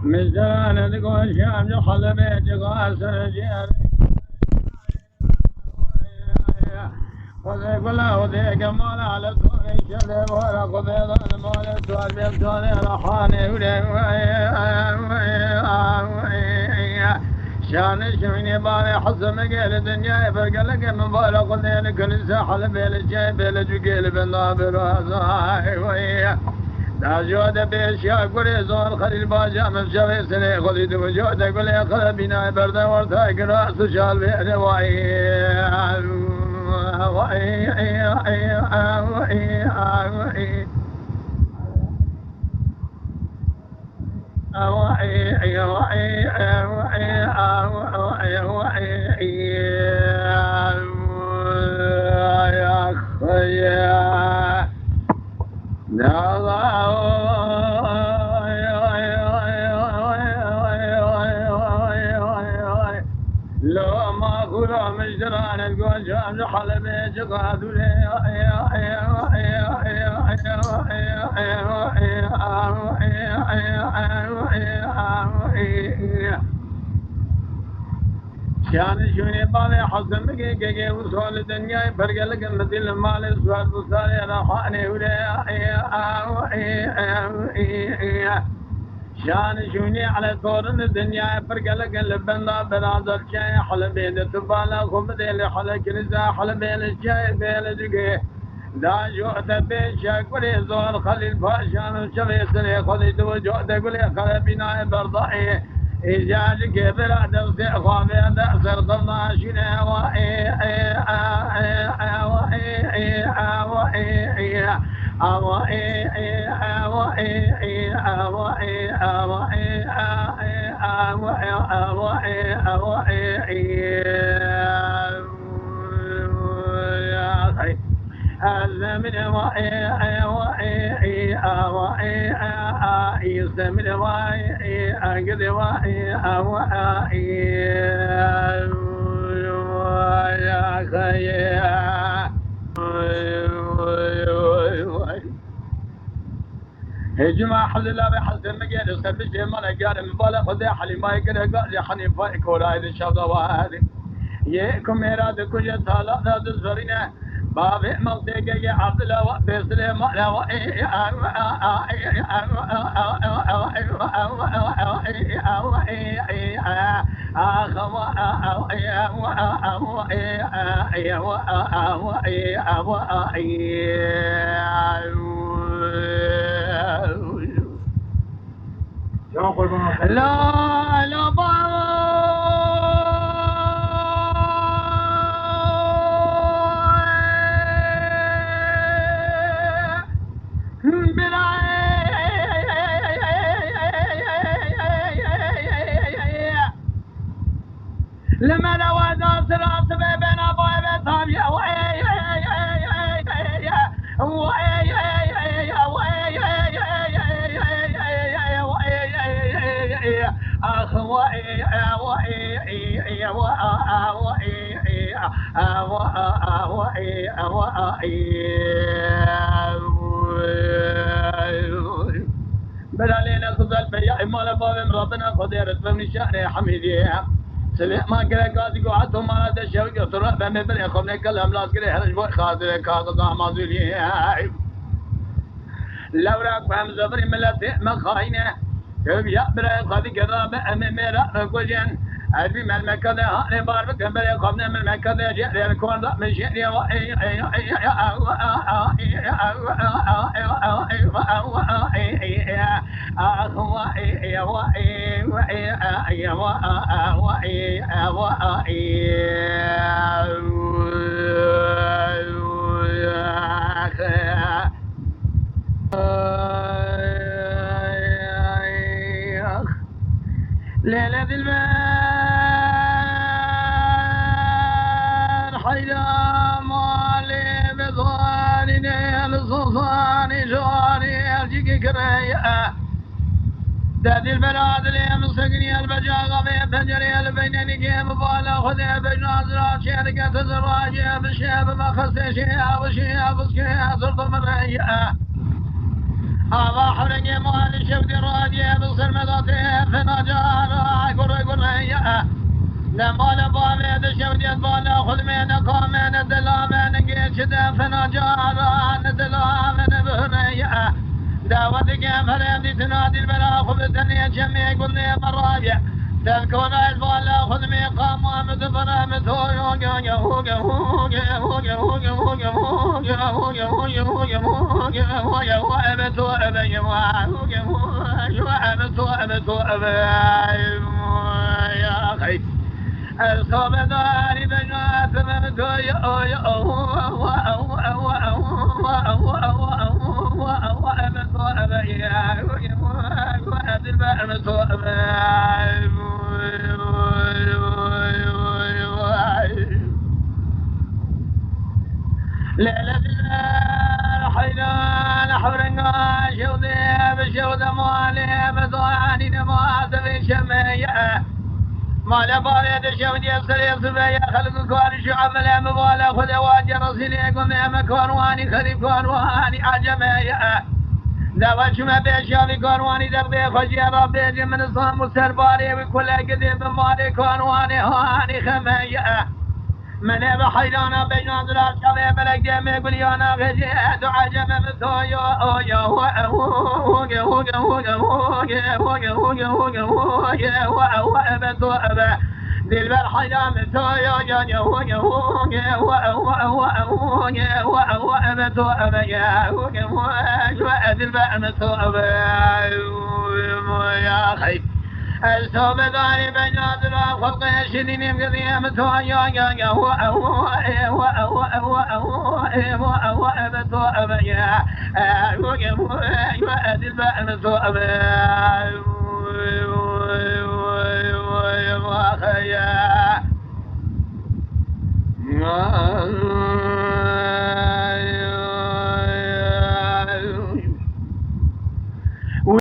مزرعة تقول شام جحل بيت قاسر جير خذي كلها وذيك مال على سوري شذي ولا خذي ظل مال سوال بيبتوني رحاني شان شميني بالي حصل مقيل الدنيا فرق لك من بالي خذي لك نساحل بيل الجاي بيل جقيل بالنابر وزاي داجود بيشيا قولي زور خليل باجا من شوي سني خذي دوجود قولي خذ بنا برد ورثاك راس شال بيد لو ما كنا مجدران القول جام حلبي جقاد شان شوني بالي حزم مقيقي وصول الدنيا فرق لك مثل المال سوال بصاري رحاني شان شوني على طورن الدنيا فرق لك اللبنا بنادر شاي حلبي تبالا خبدي لحلك نزا حلبي الشاي بيل دقي دا جوت بيشا قولي زور خليل باشان شغي سري خذي توجوت قولي خلي بناء برضائي إيجاجك براد وسيخوان بيدا سرطنا شنه الزمن يستمر أقد يا خيا هجمة حل الله بحسن مجال سبج ما نقال مبالغ خذ حلي ما يقدر قال حني فايك ولا إذا شاف ضواري يكم إراد كل طالع ذات الزرينة باب ملتقى عبد الله وفيصل ما لا لا لما نوادى سراس بين ابوي بثانية بدالينا خذل بيا مال باب مراتنا خديرت من شأن حميدي سليم ما كره قاضي قعدت ما هذا الشيء يطرح بهم بل خبنا كلام لاز كره هرج خاطر كاظا ما زولي لو راك فهم زفر ملت ما خاينه كيف يقبل قاضي كذا بأم مرا رجل أبي من المكان هاني بار بكمل خبنا من المكان جاء الكون ذا من شيء ليلة المال حيدا مالي بضاني نيل صفاني جواني أرجيك كريا تأتي البلاد اللي مسقني البجاغة في بجري البينين كيم بالا خذي بجنازرات شركة الزراجة بالشيب ما خسي شيئا وشيئا بسكيا صرت مريئة هذا حرقي مالي شفت الراجية بالصرمداتي في نجارة قريئة لما لبامي دشودي بالا خذ من قامين دلامين قيت شدا في نجارة ندلامين بهريئة دعوتك يا مريم تنادي البلا خبزني جميع قلني مراجع تذكر البلا خذ مي قام مدبر مثوي يا أخي الصوب داري بجنات ممتوي ليلة الحيلان حورنا شوذي بشوذ مالي مزواني نماز في شمية ما لبارد الشوذي السريع صبية خلق كوان شعب الأمبالا خذ واجه رسيلي قم مكوان واني خليف كوان واني عجمية دعوة شما بيشافي كوانواني دقبي خشي ربي جمن الصام والسرباري وكل قديم بمالي كوانواني هاني خمية من ابا حيلانا بينا درات شافي بلك جمي قل يانا غجي دعا جمع مثويو اويا هوغا هوغا هوغا هوغا هوغا هوغا هوغا هوغا بنتو ابا دل بالحيلان مثويو جاني هوغا هوغا هوغا بنتو ابا يا هوغا هوغا دل بالمثو ابا يا خي الصوب داري بجنات الخلق يشدني بقضية متويا يا هو بتوأب يا يؤدي الباء متوأب يا